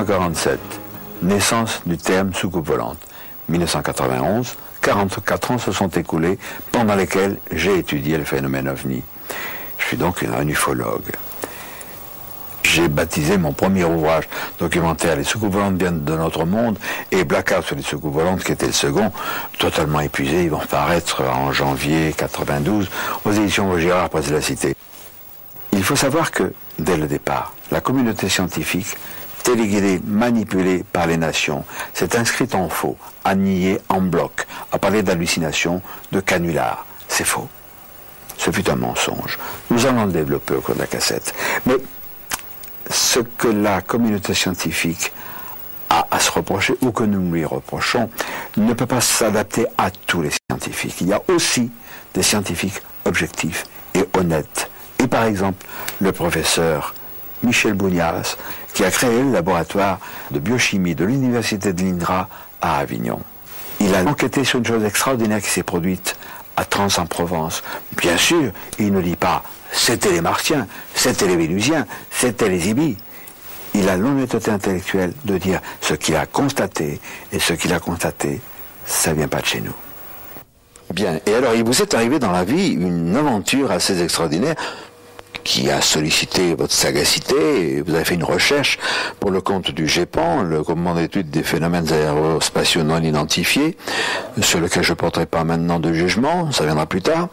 1947, naissance du terme soucoupe volante. 1991, 44 ans se sont écoulés pendant lesquels j'ai étudié le phénomène OVNI. Je suis donc un ufologue. J'ai baptisé mon premier ouvrage documentaire « Les soucoupes volantes viennent de notre monde » et « Blackout sur les soucoupes volantes » qui était le second, totalement épuisé. Ils vont paraître en janvier 92 aux éditions Vaugirard près de la Cité. Il faut savoir que, dès le départ, la communauté scientifique, téléguidée, manipulée par les nations, s'est inscrite en faux, à nier en bloc, à parler d'hallucinations, de canulars. C'est faux. Ce fut un mensonge. Nous allons le développer au cours de la cassette. Mais ce que la communauté scientifique a à se reprocher, ou que nous lui reprochons, ne peut pas s'adapter à tous les scientifiques. Il y a aussi des scientifiques objectifs et honnêtes. Et par exemple, le professeur Michel Bounias, qui a créé le laboratoire de biochimie de l'université de l'INRA à Avignon. Il a enquêté sur une chose extraordinaire qui s'est produite à Trans en Provence. Bien sûr, il ne dit pas « c'était les Martiens, c'était les Vénusiens, c'était les Ibis ». Il a l'honnêteté intellectuelle de dire ce qu'il a constaté, et ce qu'il a constaté, ça ne vient pas de chez nous. Bien, et alors il vous est arrivé dans la vie une aventure assez extraordinaire qui a sollicité votre sagacité, et vous avez fait une recherche pour le compte du GEPAN, le groupement d'études des phénomènes aérospatiaux non identifiés, sur lequel je ne porterai pas maintenant de jugement, ça viendra plus tard.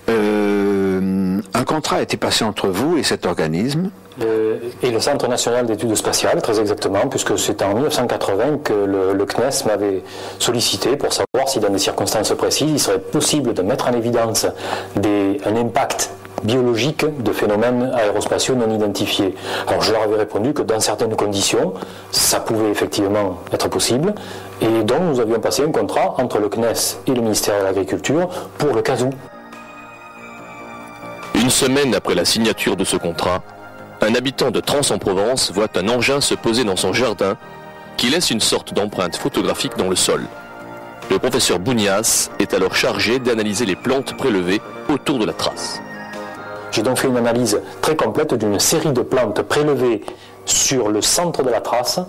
Un contrat a été passé entre vous et cet organisme. Et le Centre national d'études spatiales, très exactement, puisque c'est en 1980 que le CNES m'avait sollicité pour savoir si dans des circonstances précises, il serait possible de mettre en évidence un impact biologique de phénomènes aérospatiaux non identifiés. Alors je leur avais répondu que dans certaines conditions, ça pouvait effectivement être possible, et donc nous avions passé un contrat entre le CNES et le ministère de l'Agriculture pour le cas où. Une semaine après la signature de ce contrat, un habitant de Trans en Provence voit un engin se poser dans son jardin qui laisse une sorte d'empreinte photographique dans le sol. Le professeur Bounias est alors chargé d'analyser les plantes prélevées autour de la trace. J'ai donc fait une analyse très complète d'une série de plantes prélevées sur le centre de la trace,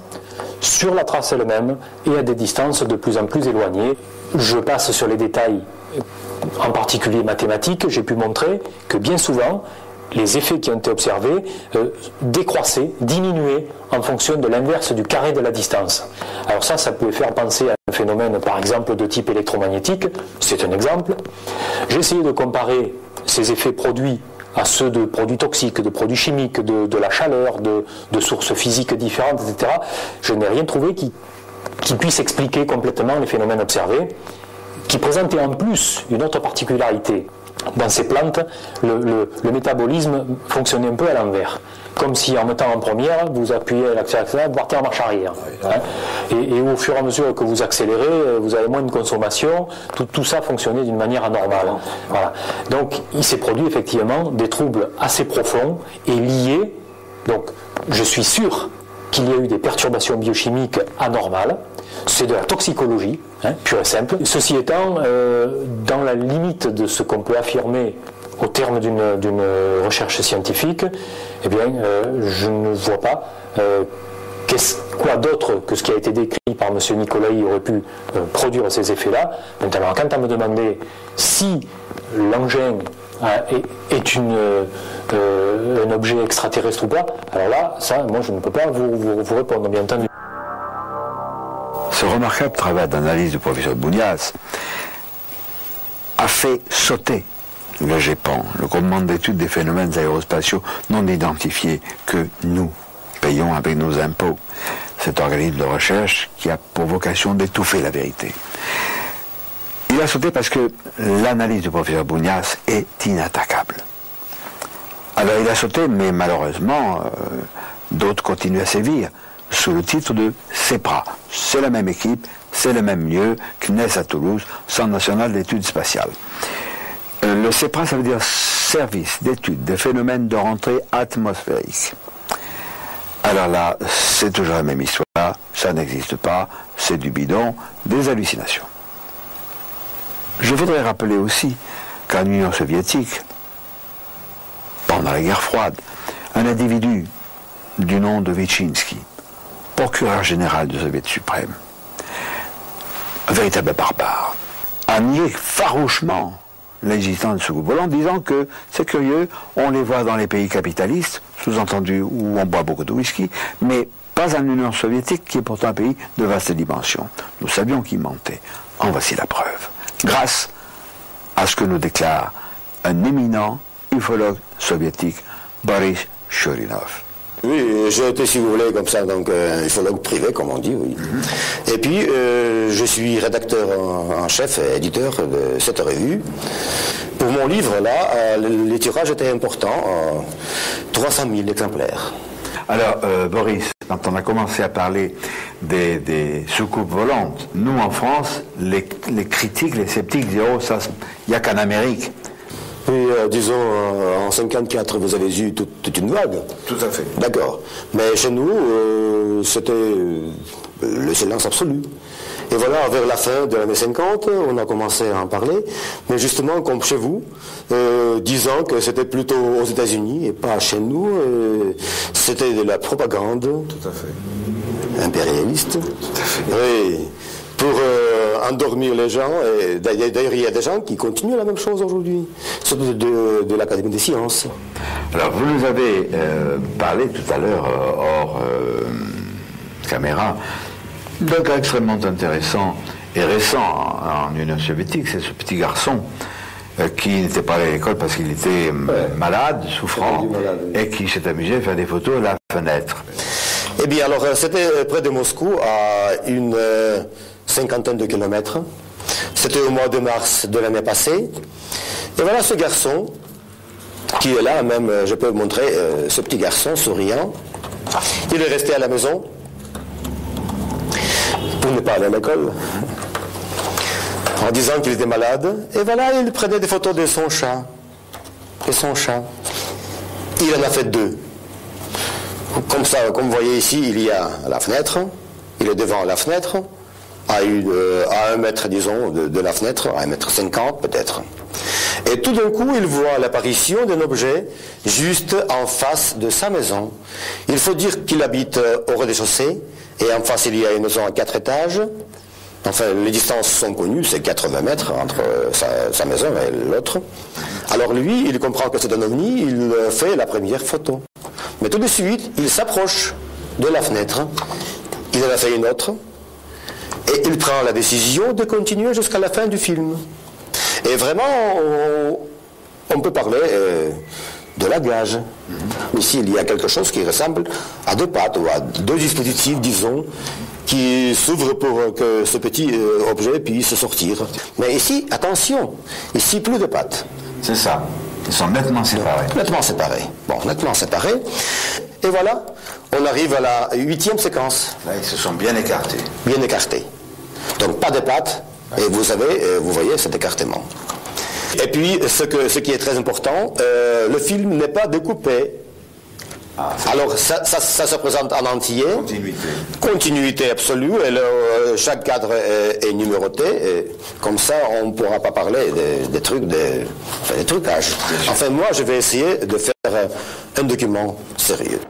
sur la trace elle-même et à des distances de plus en plus éloignées. Je passe sur les détails, en particulier mathématiques. J'ai pu montrer que bien souvent, les effets qui ont été observés décroissaient, diminuaient en fonction de l'inverse du carré de la distance. Alors ça pouvait faire penser à un phénomène, par exemple, de type électromagnétique. C'est un exemple. J'ai essayé de comparer ces effets produits à ceux de produits toxiques, de produits chimiques, de la chaleur, de sources physiques différentes, etc. Je n'ai rien trouvé qui puisse expliquer complètement les phénomènes observés, qui présentait en plus une autre particularité. Dans ces plantes, le métabolisme fonctionnait un peu à l'envers. Comme si en mettant en première, vous appuyez à l'accélérateur, vous partez en marche arrière. Et au fur et à mesure que vous accélérez, vous avez moins de consommation. Tout ça fonctionnait d'une manière anormale. Voilà. Donc il s'est produit effectivement des troubles assez profonds et liés. Donc je suis sûr qu'il y a eu des perturbations biochimiques anormales. C'est de la toxicologie, pure et simple. Ceci étant, dans la limite de ce qu'on peut affirmer au terme d'une recherche scientifique, eh bien, je ne vois pas quoi d'autre que ce qui a été décrit par M. Nicolai aurait pu produire ces effets-là. Maintenant, quant à me demander si l'engin est un objet extraterrestre ou pas, alors là, ça, moi, je ne peux pas vous répondre, bien entendu. Ce remarquable travail d'analyse du professeur Bounias a fait sauter le GEPAN, le groupement d'études des phénomènes aérospatiaux non identifiés, que nous payons avec nos impôts. Cet organisme de recherche qui a pour vocation d'étouffer la vérité. Il a sauté parce que l'analyse du professeur Bounias est inattaquable. Alors il a sauté, mais malheureusement, d'autres continuent à sévir, sous le titre de CEPRA. C'est la même équipe, c'est le même lieu, CNES à Toulouse, Centre national d'études spatiales. Le CEPRA, ça veut dire Service d'études des phénomènes de rentrée atmosphérique. Alors là, c'est toujours la même histoire, ça n'existe pas, c'est du bidon, des hallucinations. Je voudrais rappeler aussi qu'en Union soviétique, pendant la guerre froide, un individu du nom de Vichinsky procureur général du Soviet suprême, un véritable barbare, a nié farouchement l'existence de soucoupes volantes, disant que c'est curieux, on les voit dans les pays capitalistes, sous-entendu où on boit beaucoup de whisky, mais pas en Union soviétique, qui est pourtant un pays de vaste dimension. Nous savions qu'il mentait. En voici la preuve. Grâce à ce que nous déclare un éminent ufologue soviétique, Boris Churinov. Oui, j'ai été, si vous voulez, comme ça, donc ufologue privé, comme on dit, oui. Et puis, je suis rédacteur en chef et éditeur de cette revue. Pour mon livre, là, les tirages étaient importants, 300 000 exemplaires. Alors, Boris, quand on a commencé à parler des soucoupes volantes, nous, en France, les critiques, les sceptiques disaient « Oh, ça, il n'y a qu'en Amérique ». Oui, disons, en 1954, vous avez eu toute une vague. Tout à fait. D'accord. Mais chez nous, c'était le silence absolu. Et voilà, vers la fin de l'année 50, on a commencé à en parler. Mais justement, comme chez vous, disant que c'était plutôt aux États-Unis et pas chez nous, c'était de la propagande. Tout à fait. Impérialiste. Tout à fait. Oui. Pour endormir les gens. Et d'ailleurs, il y a des gens qui continuent la même chose aujourd'hui, surtout de l'Académie des sciences. Alors, vous nous avez parlé tout à l'heure, hors caméra, d'un cas extrêmement intéressant et récent en Union soviétique, c'est ce petit garçon qui n'était pas allé à l'école parce qu'il était malade, souffrant, et qui s'est amusé à faire des photos à la fenêtre. Eh bien, alors, c'était près de Moscou, à une cinquantaine de kilomètres. C'était au mois de mars de l'année passée. Et voilà ce garçon, qui est là, même, je peux vous montrer, ce petit garçon souriant. Il est resté à la maison pour ne pas aller à l'école, en disant qu'il était malade. Et voilà, il prenait des photos de son chat. Et son chat. Il en a fait 2. Comme ça, comme vous voyez ici, il y a la fenêtre. Il est devant la fenêtre, à 1 mètre, disons, de la fenêtre, à 1,50 m peut-être. Et tout d'un coup, il voit l'apparition d'un objet juste en face de sa maison. Il faut dire qu'il habite au rez-de-chaussée, et en face, il y a une maison à 4 étages. Enfin, les distances sont connues, c'est 80 mètres entre sa maison et l'autre. Alors lui, il comprend que c'est un ovni, il fait la première photo. Mais tout de suite, il s'approche de la fenêtre, il en a fait une autre, et il prend la décision de continuer jusqu'à la fin du film. Et vraiment, on peut parler de la gage. Ici, il y a quelque chose qui ressemble à 2 pattes, ou à 2 dispositifs, disons, qui s'ouvrent pour que ce petit objet puisse sortir. Mais ici, attention, ici, plus de pattes. C'est ça. Ils sont nettement séparés. Nettement séparés. Bon, nettement séparés. Et voilà, on arrive à la 8e séquence. Là, ils se sont bien écartés. Bien écartés. Donc pas de pattes, et vous voyez cet écartement. Et puis, ce qui est très important, le film n'est pas découpé. Alors, ça se présente en entier. Continuité absolue. Et chaque cadre est numéroté. Et comme ça, on ne pourra pas parler des trucs, des trucages. Enfin, moi, je vais essayer de faire un document sérieux.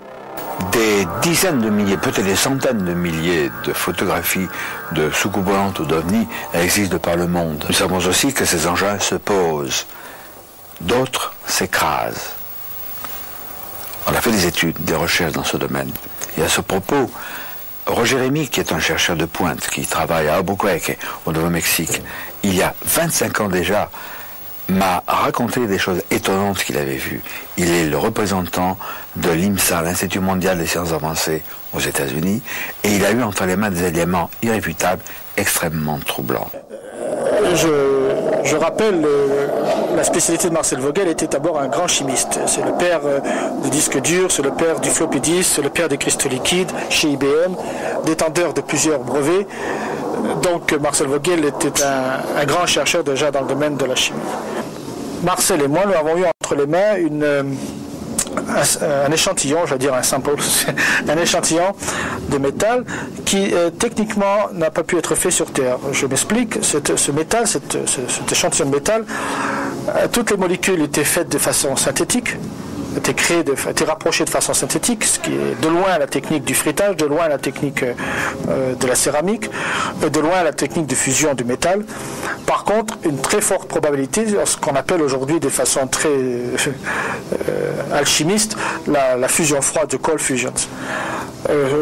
Des dizaines de milliers, peut-être des centaines de milliers de photographies de soucoupes volantes ou d'ovnis existent de par le monde. Nous savons aussi que ces engins se posent. D'autres s'écrasent. On a fait des études, des recherches dans ce domaine. Et à ce propos, Roger Rémy, qui est un chercheur de pointe, qui travaille à Albuquerque, au Nouveau-Mexique, il y a 25 ans déjà, m'a raconté des choses étonnantes qu'il avait vues. Il est le représentant de l'IMSA, l'Institut mondial des sciences avancées aux États-Unis, et il a eu entre les mains des éléments irréfutables, extrêmement troublants. Je rappelle, la spécialité de Marcel Vogel était d'abord un grand chimiste. C'est le père du disque dur, c'est le père du floppy disk, c'est le père des cristaux liquides chez IBM, détenteur de plusieurs brevets. Donc Marcel Vogel était un grand chercheur déjà dans le domaine de la chimie. Marcel et moi, nous avons eu entre les mains un échantillon, je vais dire un sample, un échantillon de métal qui techniquement n'a pas pu être fait sur Terre. Je m'explique, ce métal, cet échantillon de métal, toutes les molécules étaient faites de façon synthétique, été rapproché de façon synthétique, ce qui est de loin la technique du frittage, de loin la technique de la céramique, et de loin la technique de fusion du métal. Par contre, une très forte probabilité, ce qu'on appelle aujourd'hui de façon très alchimiste, la fusion froide, de cold fusions,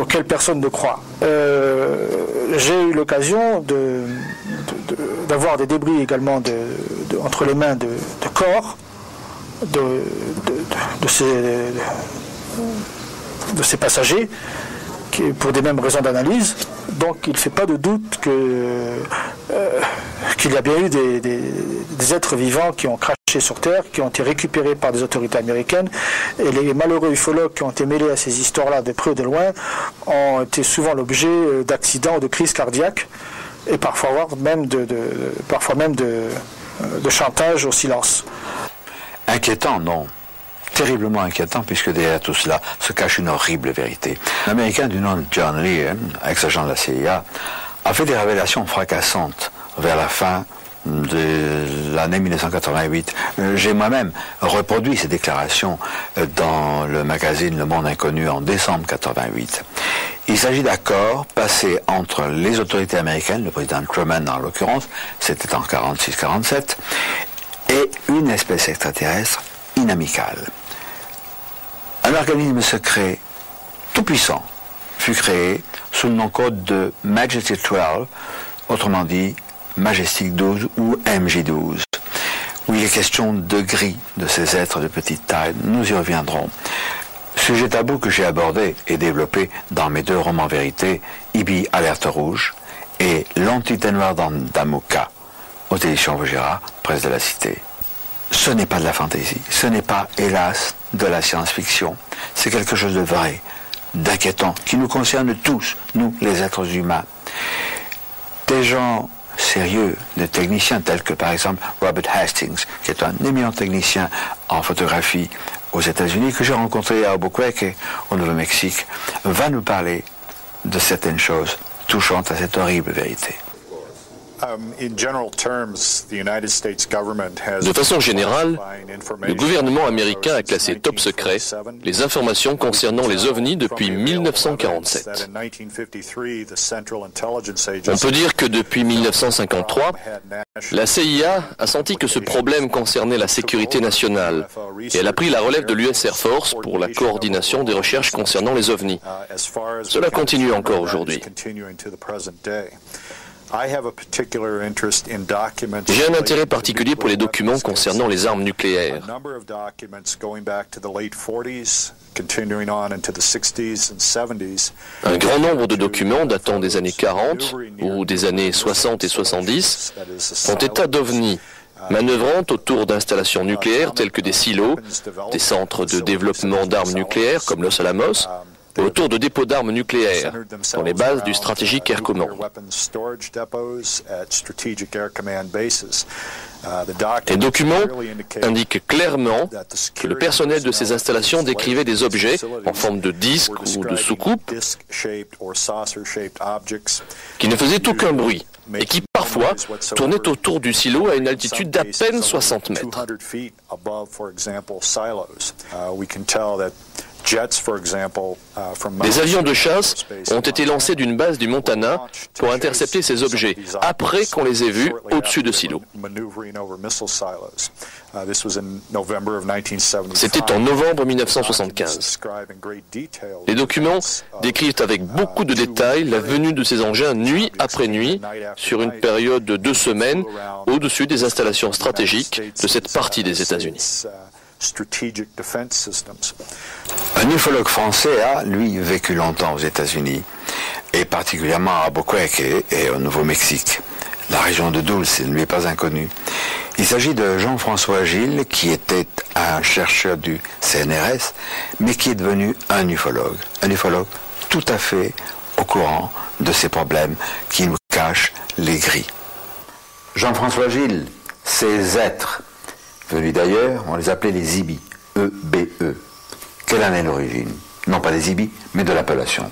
auquel personne ne croit. J'ai eu l'occasion d'avoir des débris également entre les mains de corps de ces passagers pour des mêmes raisons d'analyse. Donc il ne fait pas de doute qu'il y a bien eu des êtres vivants qui ont craché sur Terre, qui ont été récupérés par des autorités américaines, et les malheureux ufologues qui ont été mêlés à ces histoires-là de près ou de loin ont été souvent l'objet d'accidents ou de crises cardiaques, et parfois même de chantage au silence. Inquiétant, non. Terriblement inquiétant, puisque derrière tout cela se cache une horrible vérité. Un Américain du nom de John Lee, ex-agent de la CIA, a fait des révélations fracassantes vers la fin de l'année 1988. J'ai moi-même reproduit ces déclarations dans le magazine Le Monde Inconnu en décembre 1988. Il s'agit d'accords passés entre les autorités américaines, le président Truman en l'occurrence, c'était en 1946-1947, et une espèce extraterrestre inamicale. Un organisme secret tout puissant fut créé sous le nom code de Majestic 12, autrement dit Majestic 12 ou MJ12, où il est question de gris de ces êtres de petite taille. Nous y reviendrons. Sujet tabou que j'ai abordé et développé dans mes 2 romans vérités, Ibi Alerte Rouge et L'Entité Noire d'Amouka, aux éditions Vaugirard, presse de la Cité. Ce n'est pas de la fantaisie, ce n'est pas, hélas, de la science-fiction. C'est quelque chose de vrai, d'inquiétant, qui nous concerne tous, nous, les êtres humains. Des gens sérieux, des techniciens tels que, par exemple, Robert Hastings, qui est un éminent technicien en photographie aux États-Unis, que j'ai rencontré à Albuquerque, au Nouveau-Mexique, va nous parler de certaines choses touchantes à cette horrible vérité. De façon générale, le gouvernement américain a classé top secret les informations concernant les ovnis depuis 1947. On peut dire que depuis 1953, la CIA a senti que ce problème concernait la sécurité nationale et elle a pris la relève de l'US Air Force pour la coordination des recherches concernant les ovnis. Cela continue encore aujourd'hui. J'ai un intérêt particulier pour les documents concernant les armes nucléaires. Un grand nombre de documents datant des années 40 ou des années 60 et 70 font état d'ovnis, manœuvrant autour d'installations nucléaires telles que des silos, des centres de développement d'armes nucléaires comme Los Alamos, autour de dépôts d'armes nucléaires, dans les bases du Strategic Air Command. Les documents indiquent clairement que le personnel de ces installations décrivait des objets en forme de disque ou de soucoupe qui ne faisaient aucun bruit et qui parfois tournaient autour du silo à une altitude d'à peine 60 mètres. Des avions de chasse ont été lancés d'une base du Montana pour intercepter ces objets, après qu'on les ait vus au-dessus de silos. C'était en novembre 1975. Les documents décrivent avec beaucoup de détails la venue de ces engins nuit après nuit, sur une période de 2 semaines, au-dessus des installations stratégiques de cette partie des États-Unis. Un ufologue français a, lui, vécu longtemps aux États-Unis, et particulièrement à Albuquerque et au Nouveau-Mexique. La région de Dulce ne lui est pas inconnue. Il s'agit de Jean-François Gilles, qui était un chercheur du CNRS, mais qui est devenu un ufologue tout à fait au courant de ces problèmes qui nous cachent les gris. Jean-François Gilles, ces êtres venus d'ailleurs, on les appelait les Ibis, E-B-E. Quelle en est l'origine? Non pas des Ibis, mais de l'appellation.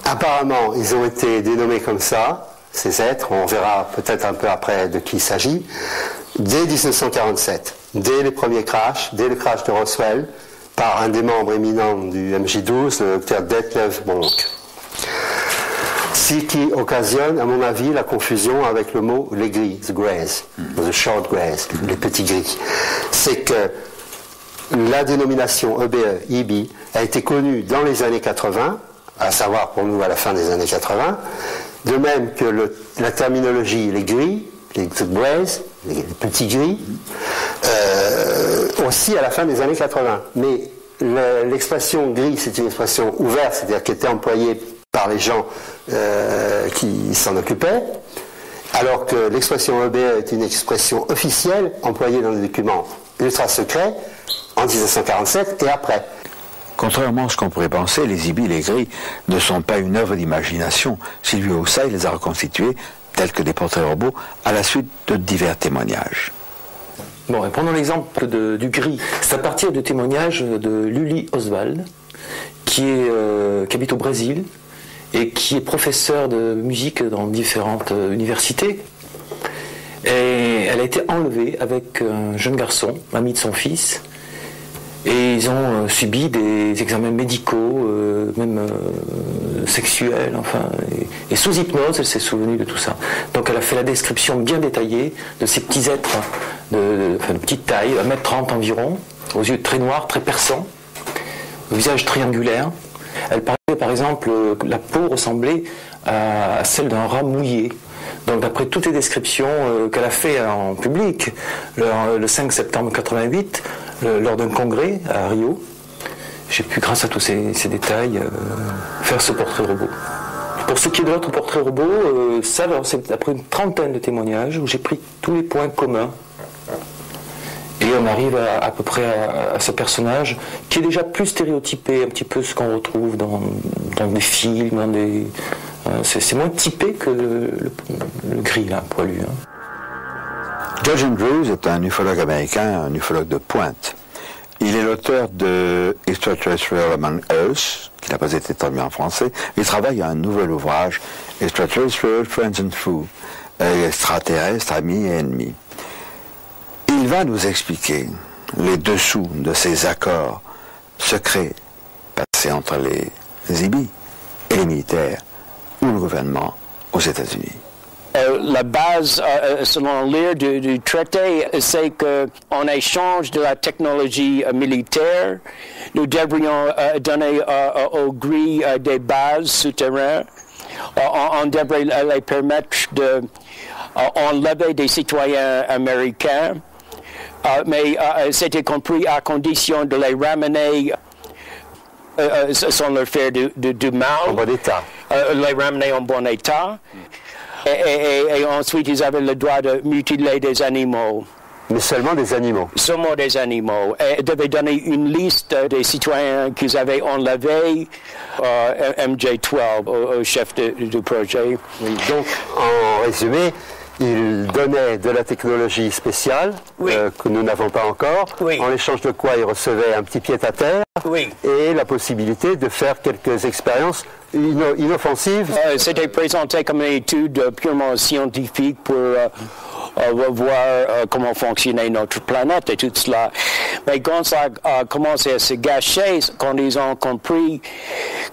Apparemment, ils ont été dénommés comme ça, ces êtres, on verra peut-être un peu après de qui il s'agit, dès 1947. dès les premiers crashs, dès le crash de Roswell, par un des membres éminents du MJ12, le docteur Detlev Monk. Ce qui occasionne, à mon avis, la confusion avec le mot les gris, the greys, the short greys, les petits gris. C'est que la dénomination EBE, EB, a été connue dans les années 80, à savoir pour nous à la fin des années 80, de même que la terminologie les gris, les greys, les petits gris, aussi à la fin des années 80. Mais l'expression gris, c'est une expression ouverte, c'est-à-dire qui était employée par les gens qui s'en occupaient, alors que l'expression EBE est une expression officielle employée dans des documents ultra secrets en 1947 et après. Contrairement à ce qu'on pourrait penser, les IBI et les gris ne sont pas une œuvre d'imagination. Sylvie Houssaye les a reconstitués tels que des portraits robots à la suite de divers témoignages. Bon, et prenons l'exemple du gris. C'est à partir du témoignage de Luli Oswald, qui habite au Brésil et qui est professeur de musique dans différentes universités. Et elle a été enlevée avec un jeune garçon, ami de son fils, et ils ont subi des examens médicaux, même sexuels, enfin, et sous hypnose, elle s'est souvenue de tout ça. Donc elle a fait la description bien détaillée de ces petits êtres de petite taille, 1m30 environ, aux yeux très noirs, très perçants, au visage triangulaire. Elle parlait par exemple que la peau ressemblait à celle d'un rat mouillé. Donc d'après toutes les descriptions qu'elle a fait en public le 5 septembre 88, lors d'un congrès à Rio, j'ai pu, grâce à tous ces détails, faire ce portrait robot. Pour ce qui est de l'autre portrait robot, c'est après une trentaine de témoignages où j'ai pris tous les points communs. Et on arrive à peu près à ce personnage qui est déjà plus stéréotypé, un petit peu ce qu'on retrouve dans des films, c'est moins typé que le gris, là, poilu. Judge Andrews est un ufologue américain, un ufologue de pointe. Il est l'auteur de Extraterrestrial Among Us, qui n'a pas été traduit en français. Il travaille à un nouvel ouvrage, Extraterrestrial Friends and Foes, extraterrestres, amis et ennemis. Il va nous expliquer les dessous de ces accords secrets passés entre les IBI et les militaires ou le gouvernement aux États-Unis. La base, selon l'ire du traité, c'est qu'en échange de la technologie militaire, nous devrions donner aux gris des bases souterraines. On devrait les permettre d'enlever des citoyens américains, mais c'était compris à condition de les ramener sans leur faire du mal. En bon état. Les ramener en bon état. Et ensuite, ils avaient le droit de mutiler des animaux. Mais seulement des animaux. Seulement des animaux. Et ils devaient donner une liste des citoyens qu'ils avaient enlevés, MJ12, au chef du projet. Oui, donc, en résumé, ils donnaient de la technologie spéciale, oui, que nous n'avons pas encore, oui, en échange de quoi ils recevaient un petit pied-à-terre, oui, et la possibilité de faire quelques expériences inoffensives. C'était présenté comme une étude purement scientifique pour voir comment fonctionnait notre planète et tout cela. Mais quand ça a commencé à se gâcher, quand ils ont compris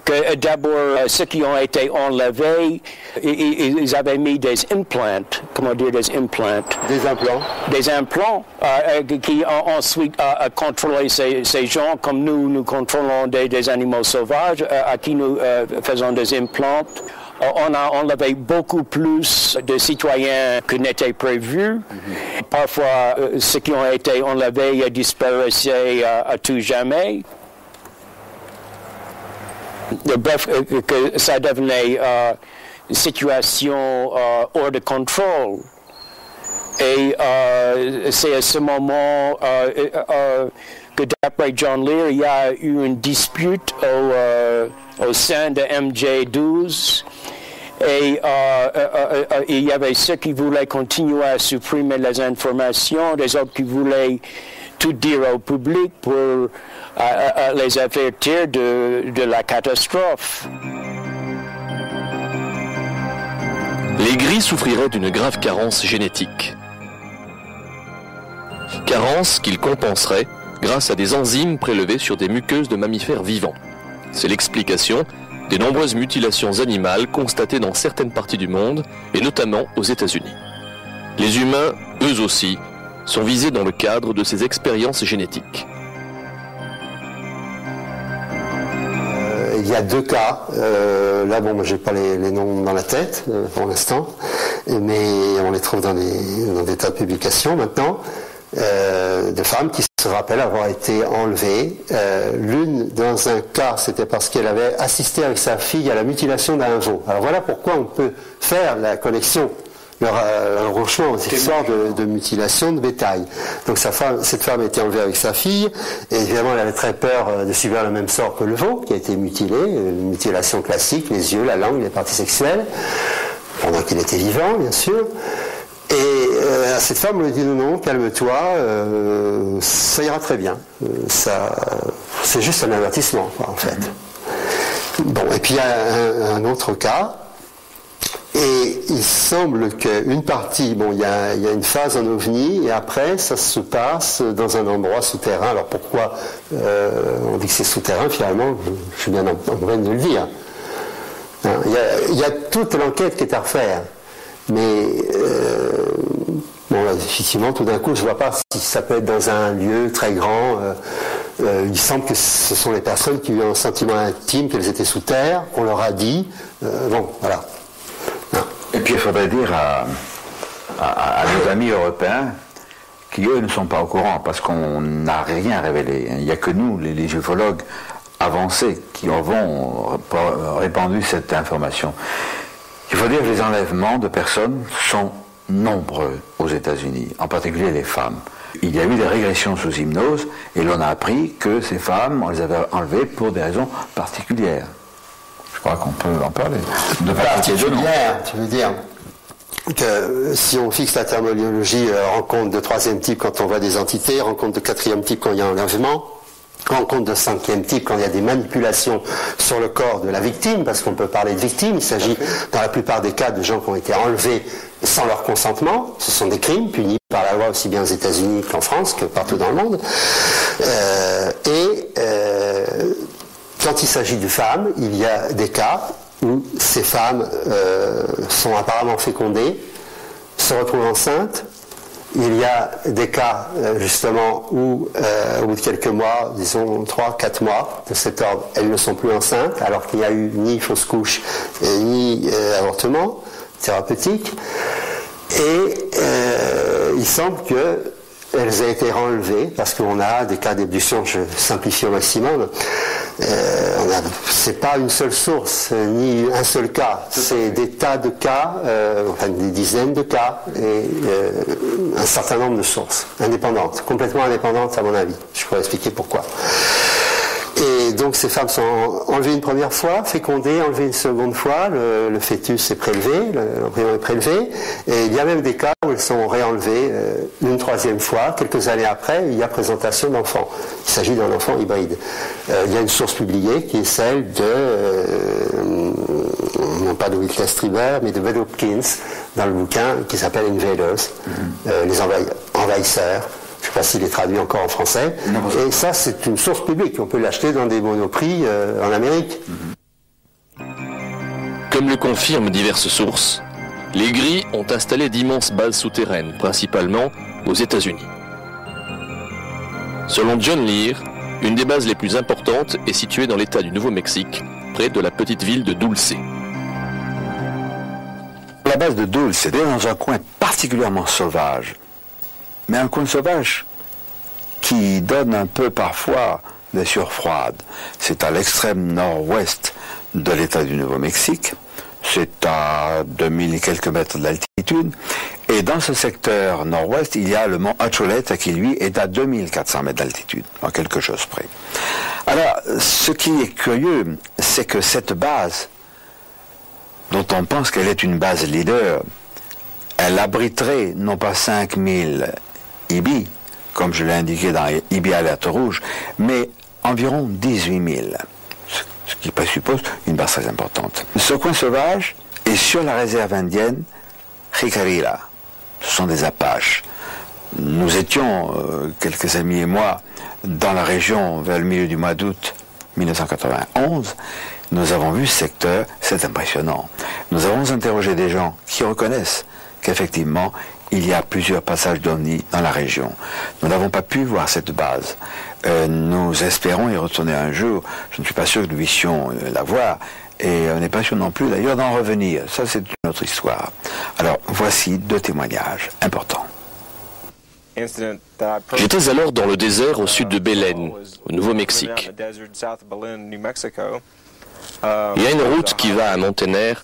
que d'abord ceux qui ont été enlevés, ils avaient mis des implants, comment dire des implants? Des implants. Des implants qui ont ensuite contrôlé ces gens comme nous contrôlons des animaux sauvages à qui nous faisons des implants. On a enlevé beaucoup plus de citoyens que n'était prévu. Parfois, ceux qui ont été enlevés disparaissaient à tout jamais. Bref, que ça devenait une situation hors de contrôle. Et c'est à ce moment que d'après John Lear, il y a eu une dispute au sein de MJ12 et il y avait ceux qui voulaient continuer à supprimer les informations, des autres qui voulaient tout dire au public pour les avertir de la catastrophe. Les gris souffriraient d'une grave carence génétique. Carence qu'il compenserait grâce à des enzymes prélevées sur des muqueuses de mammifères vivants. C'est l'explication des nombreuses mutilations animales constatées dans certaines parties du monde, et notamment aux États-Unis. Les humains, eux aussi, sont visés dans le cadre de ces expériences génétiques. Il y a 2 cas. Là, bon, j'ai pas les noms dans la tête pour l'instant, mais on les trouve dans des tas de publications maintenant, de femmes qui se rappellent avoir été enlevées. L'une, dans un cas, c'était parce qu'elle avait assisté avec sa fille à la mutilation d'un veau. Alors voilà pourquoi on peut faire la connexion, le rapprochement aux histoires de mutilation de bétail. Donc cette femme a été enlevée avec sa fille, et évidemment elle avait très peur de subir le même sort que le veau, qui a été mutilé, une mutilation classique, les yeux, la langue, les parties sexuelles, pendant qu'il était vivant, bien sûr. Et à cette femme, on lui dit non, calme-toi, ça ira très bien. C'est juste un avertissement, quoi, en fait. Bon, et puis il y a un autre cas. Et il semble qu'une partie, bon, il y a une phase en ovni, et après, ça se passe dans un endroit souterrain. Alors pourquoi on dit que c'est souterrain, finalement, je suis bien en train de le dire. Il y a toute l'enquête qui est à refaire. Mais, bon, là, effectivement, tout d'un coup, je ne vois pas si ça peut être dans un lieu très grand. Il semble que ce sont les personnes qui ont eu un sentiment intime qu'elles étaient sous terre, qu'on leur a dit. Bon, voilà. Et puis il faudrait dire à nos amis européens qui eux ne sont pas au courant parce qu'on n'a rien révélé. Il n'y a que nous, les ufologues avancés, qui avons répandu cette information. Il faut dire que les enlèvements de personnes sont nombreux aux États-Unis, en particulier les femmes. Il y a eu des régressions sous hypnose et l'on a appris que ces femmes, on les avait enlevées pour des raisons particulières. Je crois qu'on peut en parler. De particulière, tu veux dire que si on fixe la terminologie rencontre de 3e type quand on voit des entités, rencontre de 4e type quand il y a un enlèvement, rencontre de 5e type quand il y a des manipulations sur le corps de la victime, parce qu'on peut parler de victime, il s'agit dans la plupart des cas de gens qui ont été enlevés sans leur consentement, ce sont des crimes punis par la loi aussi bien aux États-Unis qu'en France, que partout dans le monde, quand il s'agit de femmes, il y a des cas où ces femmes sont apparemment fécondées, se retrouvent enceintes. Il y a des cas, justement, où, au bout de quelques mois, disons 3-4 mois de cet ordre, elles ne sont plus enceintes, alors qu'il n'y a eu ni fausse couche, ni avortement thérapeutique. Et il semble que elles aient été renlevées, parce qu'on a des cas d'ébullition, je simplifie au maximum. C'est pas une seule source, ni un seul cas. C'est des tas de cas, enfin des dizaines de cas, et un certain nombre de sources indépendantes, complètement indépendantes à mon avis. Je pourrais expliquer pourquoi. Et donc ces femmes sont enlevées une première fois, fécondées, enlevées une seconde fois, le fœtus est prélevé, l'embryon est prélevé, et il y a même des cas où elles sont réenlevées une 3e fois, quelques années après, il y a présentation d'enfants. Il s'agit d'un enfant hybride. Il y a une source publiée qui est celle non pas de Whitley Strieber, mais de Bud Hopkins, dans le bouquin qui s'appelle Invaders, les envahisseurs. Je ne sais pas s'il est traduit encore en français. Non, et ça, c'est une source publique. On peut l'acheter dans des monoprix en Amérique. Comme le confirment diverses sources, les gris ont installé d'immenses bases souterraines, principalement aux États-Unis. Selon John Lear, une des bases les plus importantes est située dans l'État du Nouveau-Mexique, près de la petite ville de Dulce. La base de Dulce, c'est dans un coin particulièrement sauvage. Mais un coin sauvage qui donne un peu parfois des sueurs froides. C'est à l'extrême nord-ouest de l'État du Nouveau-Mexique. C'est à 2000 et quelques mètres d'altitude. Et dans ce secteur nord-ouest, il y a le mont Acholette qui, lui, est à 2400 mètres d'altitude, en quelque chose près. Alors, ce qui est curieux, c'est que cette base, dont on pense qu'elle est une base leader, elle abriterait non pas 5000 IBI, comme je l'ai indiqué dans IBI Alerte Rouge, mais environ 18 000, ce qui présuppose une base très importante. Ce coin sauvage est sur la réserve indienne Jicarilla. Ce sont des Apaches. Nous étions, quelques amis et moi, dans la région vers le milieu du mois d'août 1991. Nous avons vu ce secteur, c'est impressionnant. Nous avons interrogé des gens qui reconnaissent qu'effectivement, il y a plusieurs passages d'OVNI dans la région. Nous n'avons pas pu voir cette base. Nous espérons y retourner un jour. Je ne suis pas sûr que nous puissions la voir. Et on n'est pas sûr non plus d'ailleurs d'en revenir. Ça, c'est une autre histoire. Alors, voici 2 témoignages importants. J'étais alors dans le désert au sud de Belen, au Nouveau-Mexique. Il y a une route qui va à Montener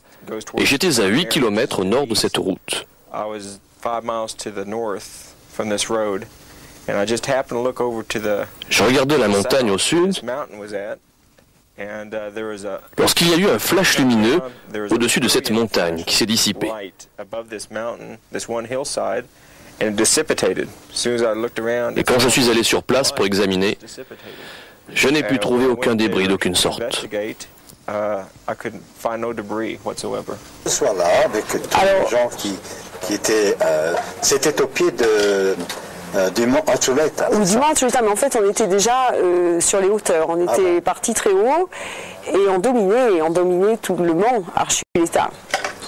et j'étais à 8 km au nord de cette route. Je regardais la montagne au sud lorsqu'il y a eu un flash lumineux au-dessus de cette montagne qui s'est dissipé. Et quand je suis allé sur place pour examiner, je n'ai pu trouver aucun débris d'aucune sorte. Ce soir-là, avec tous les gens qui étaient... c'était au pied du mont Archuleta. Du mont Archuleta, mais en fait on était déjà sur les hauteurs. On était parti très haut et on dominait tout le mont Archuleta.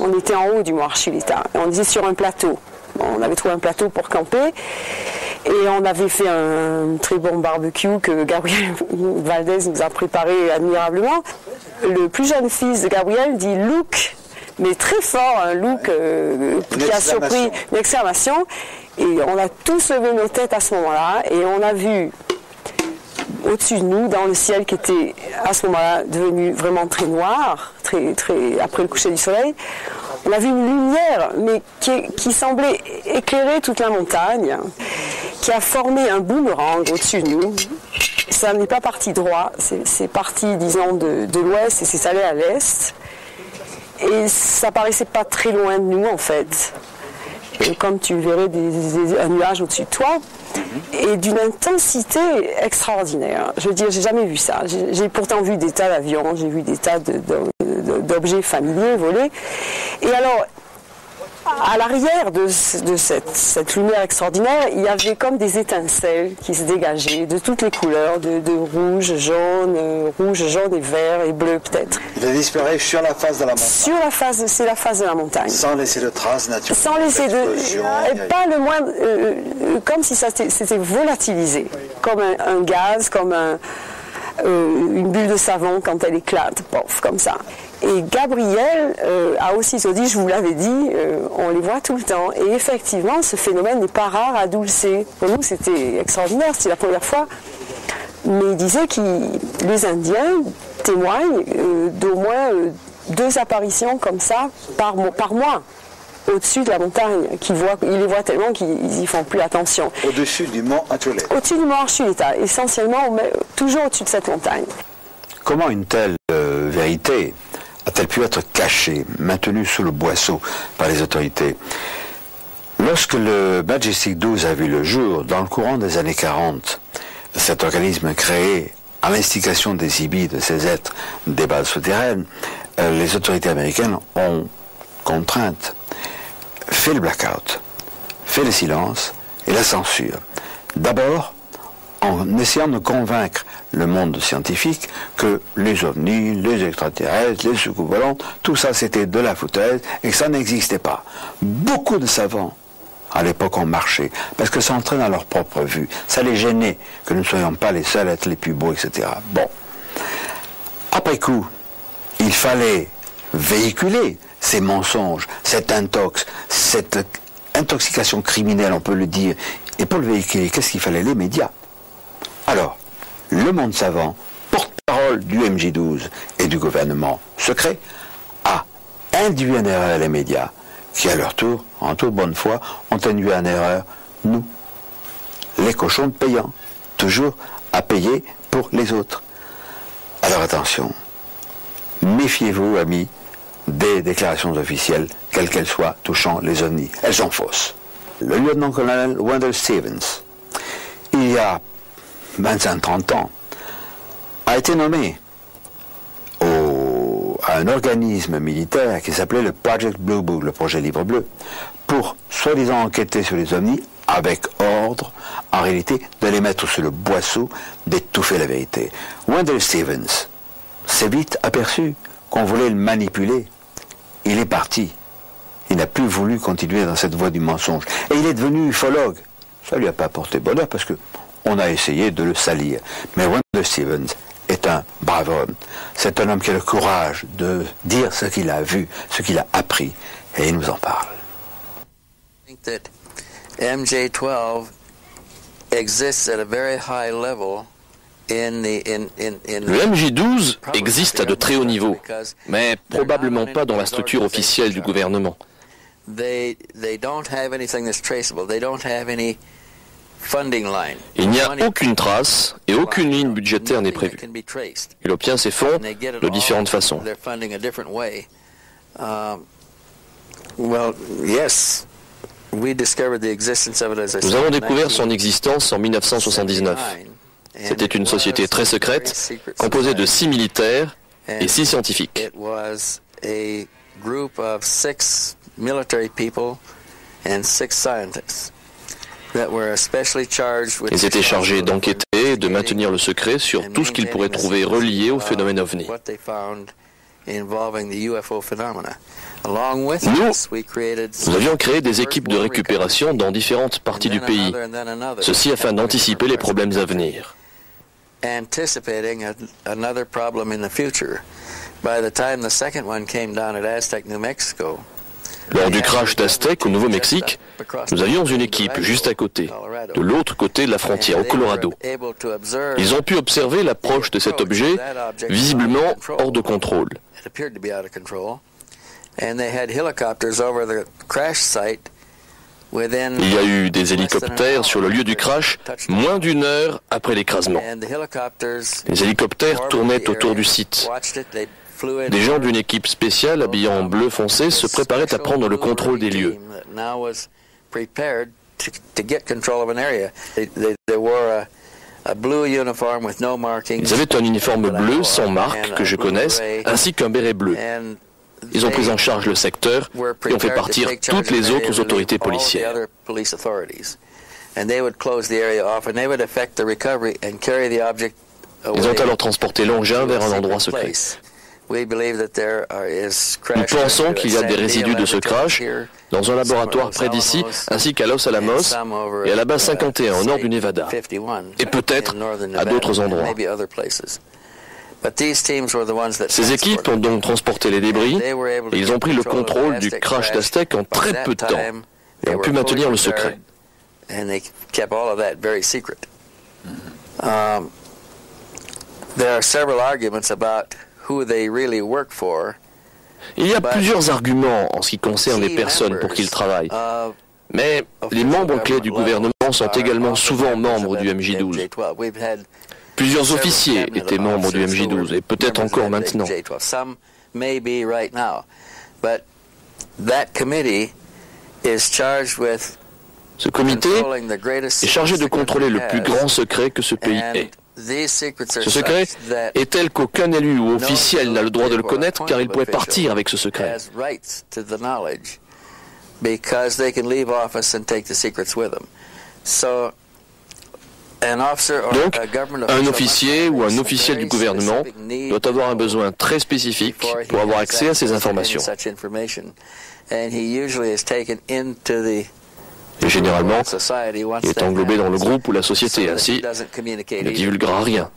On était en haut du mont Archuleta et on était sur un plateau. On avait trouvé un plateau pour camper et on avait fait un très bon barbecue que Gabriel Valdez nous a préparé admirablement. Le plus jeune fils de Gabriel dit « Look », mais très fort, un look qui a surpris, une exclamation. Et on a tous levé nos têtes à ce moment-là et on a vu au-dessus de nous, dans le ciel qui était à ce moment-là devenu vraiment très noir, très après le coucher du soleil, on a vu une lumière mais qui semblait éclairer toute la montagne, qui a formé un boomerang au-dessus de nous. Ça n'est pas parti droit, c'est parti, disons, de l'ouest et c'est allé à l'est. Et ça paraissait pas très loin de nous, en fait. Et comme tu verrais un nuage au-dessus de toi, et d'une intensité extraordinaire. Je veux dire, j'ai jamais vu ça. J'ai pourtant vu des tas d'avions, j'ai vu des tas d'objets familiers voler. Et alors, à l'arrière de cette lumière extraordinaire, il y avait comme des étincelles qui se dégageaient de toutes les couleurs, de rouge, jaune et vert et bleu peut-être. Il a disparu sur la face de la montagne. C'est la face de la montagne. Sans laisser de traces naturelles. Sans laisser pas le moindre, comme si ça s'était volatilisé, comme un gaz, comme une bulle de savon quand elle éclate, pof, comme ça. Et Gabriel a aussi dit, je vous l'avais dit, on les voit tout le temps. Et effectivement, ce phénomène n'est pas rare à Dulce. Pour nous, c'était extraordinaire, c'était la première fois. Mais il disait que les Indiens témoignent d'au moins 2 apparitions comme ça par mois. Au-dessus de la montagne, ils les voient tellement qu'ils n'y font plus attention. Au-dessus du mont Archuleta. Au-dessus du mont Archuleta, essentiellement, toujours au-dessus de cette montagne. Comment une telle vérité a-t-elle pu être cachée, maintenue sous le boisseau par les autorités? Lorsque le Majestic 12 a vu le jour, dans le courant des années 40, cet organisme créé à l'instigation des Ibis, de ces êtres des bases souterraines, les autorités américaines ont contrainte, fait le blackout, fait le silence et la censure. D'abord, en essayant de convaincre le monde scientifique que les ovnis, les extraterrestres, les soucoupes volantes, tout ça c'était de la foutaise et que ça n'existait pas. Beaucoup de savants à l'époque ont marché parce que ça entrait dans leur propre vue. Ça les gênait que nous ne soyons pas les seuls à être les plus beaux, etc. Bon. Après coup, il fallait véhiculer ces mensonges, cette intoxication criminelle, on peut le dire. Et pour le véhiculer, qu'est-ce qu'il fallait? Les médias. Alors, le monde savant, porte-parole du MJ12 et du gouvernement secret, a induit en erreur les médias, qui à leur tour, en toute bonne foi, ont induit en erreur nous, les cochons payants, toujours à payer pour les autres. Alors attention, méfiez-vous, amis, des déclarations officielles, quelles qu'elles soient, touchant les ovnis. Elles sont fausses. Le lieutenant-colonel Wendell Stevens, il y a 25-30 ans, a été nommé à un organisme militaire qui s'appelait le Project Blue Book, le projet Livre Bleu, pour soi-disant enquêter sur les ovnis avec ordre, en réalité, de les mettre sous le boisseau, d'étouffer la vérité. Wendell Stevens s'est vite aperçu qu'on voulait le manipuler. Il est parti. Il n'a plus voulu continuer dans cette voie du mensonge. Et il est devenu ufologue. Ça ne lui a pas porté bonheur parce qu'on a essayé de le salir. Mais Wendell Stevens est un brave homme. C'est un homme qui a le courage de dire ce qu'il a vu, ce qu'il a appris. Et il nous en parle. MJ12 exists at a very high level Le MJ12 existe à de très hauts niveaux, mais probablement pas dans la structure officielle du gouvernement. Il n'y a aucune trace et aucune ligne budgétaire n'est prévue. Il obtient ses fonds de différentes façons. Nous avons découvert son existence en 1979. C'était une société très secrète, composée de 6 militaires et 6 scientifiques. Ils étaient chargés d'enquêter et de maintenir le secret sur tout ce qu'ils pourraient trouver relié au phénomène OVNI. Nous avions créé des équipes de récupération dans différentes parties du pays, ceci afin d'anticiper les problèmes à venir. Lors du crash d'Aztec au Nouveau-Mexique, nous avions une équipe juste à côté, de l'autre côté de la frontière, au Colorado. Ils ont pu observer l'approche de cet objet, visiblement hors de contrôle. Il y a eu des hélicoptères sur le lieu du crash moins d'une heure après l'écrasement. Les hélicoptères tournaient autour du site. Des gens d'une équipe spéciale habillés en bleu foncé se préparaient à prendre le contrôle des lieux. Ils avaient un uniforme bleu sans marque que je connaisse, ainsi qu'un béret bleu. Ils ont pris en charge le secteur et ont fait partir toutes les autres autorités policières. Ils ont alors transporté l'engin vers un endroit secret. Nous pensons qu'il y a des résidus de ce crash dans un laboratoire près d'ici, ainsi qu'à Los Alamos et à la base 51 au nord du Nevada, et peut-être à d'autres endroits. Ces équipes ont donc transporté les débris et ils ont pris le contrôle du crash d'Aztec en très peu de temps et ont pu maintenir le secret. Il y a plusieurs arguments en ce qui concerne les personnes pour qui ils travaillent, mais les membres clés du gouvernement sont également souvent membres du MJ12. Plusieurs officiers étaient membres du MJ12 et peut-être encore maintenant. Ce comité est chargé de contrôler le plus grand secret que ce pays ait. Ce secret est tel qu'aucun élu ou officiel n'a le droit de le connaître car il pourrait partir avec ce secret. Donc, un officier ou un officiel du gouvernement doit avoir un besoin très spécifique pour avoir accès à ces informations. Et généralement, il est englobé dans le groupe ou la société, ainsi il ne divulguera rien.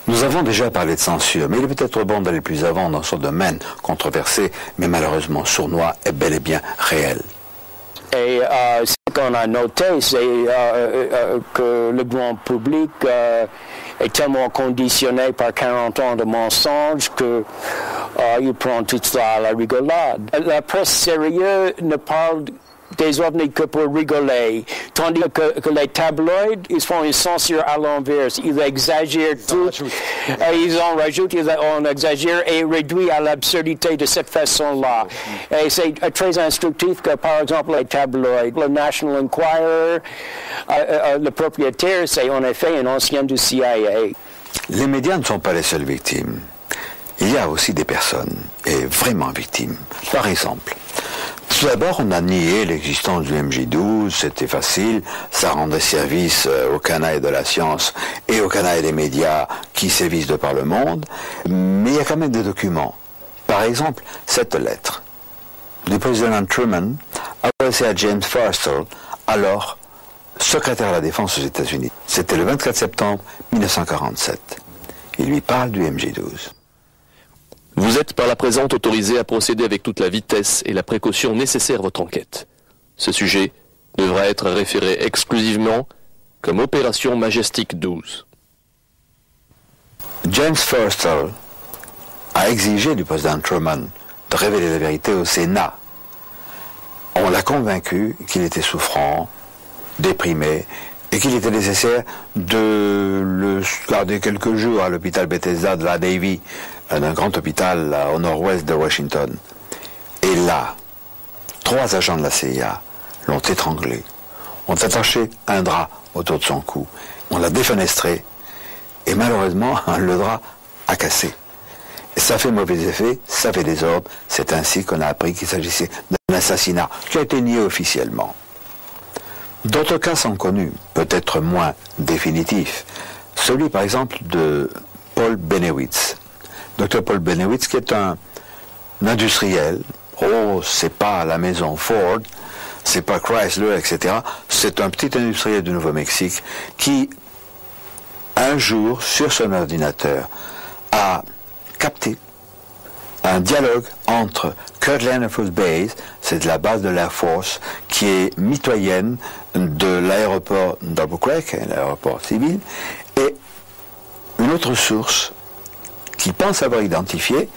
Nous avons déjà parlé de censure, mais il est peut-être bon d'aller plus avant dans ce domaine controversé, mais malheureusement sournois et bel et bien réel. Et ce qu'on a noté, c'est que le grand public est tellement conditionné par 40 ans de mensonges qu'il prend tout ça à la rigolade. La presse sérieuse ne parle des ovnis que pour rigoler, tandis que les tabloïds, ils font une censure à l'inverse. Ils exagèrent tout, ils en rajoutent, on exagère et réduit à l'absurdité de cette façon-là. Et c'est très instructif que, par exemple, les tabloïds, le National Enquirer, le propriétaire, c'est en effet un ancien du CIA. Les médias ne sont pas les seules victimes. Il y a aussi des personnes, et vraiment victimes. Par exemple, Tout d'abord, on a nié l'existence du MJ12, c'était facile, ça rendait service aux canailles de la science et aux canailles des médias qui sévissent de par le monde, mais il y a quand même des documents. Par exemple, cette lettre du président Truman adressée à James Forrestal, alors secrétaire à la Défense aux États-Unis. C'était le 24 septembre 1947. Il lui parle du MJ12. Vous êtes par la présente autorisé à procéder avec toute la vitesse et la précaution nécessaire à votre enquête. Ce sujet devra être référé exclusivement comme Opération Majestic 12. James Forrestal a exigé du président Truman de révéler la vérité au Sénat. On l'a convaincu qu'il était souffrant, déprimé, et qu'il était nécessaire de le garder quelques jours à l'hôpital Bethesda de la Navy, un grand hôpital au nord-ouest de Washington. Et là, 3 agents de la CIA l'ont étranglé, ont attaché un drap autour de son cou, on l'a défenestré, et malheureusement, le drap a cassé. Et ça fait mauvais effet, ça fait désordre, c'est ainsi qu'on a appris qu'il s'agissait d'un assassinat qui a été nié officiellement. D'autres cas sont connus, peut-être moins définitifs. Celui, par exemple, de Paul Benewitz. Dr Paul Benewitz, qui est un industriel. Oh, c'est pas la maison Ford, c'est pas Chrysler, etc. C'est un petit industriel du Nouveau-Mexique qui, un jour, sur son ordinateur, a capté un dialogue entre Kirtland Air Force Base, c'est de la base de l'Air Force, qui est mitoyenne de l'aéroport d'Albuquerque, l'aéroport civil, et une autre source qu'il pense avoir identifiée,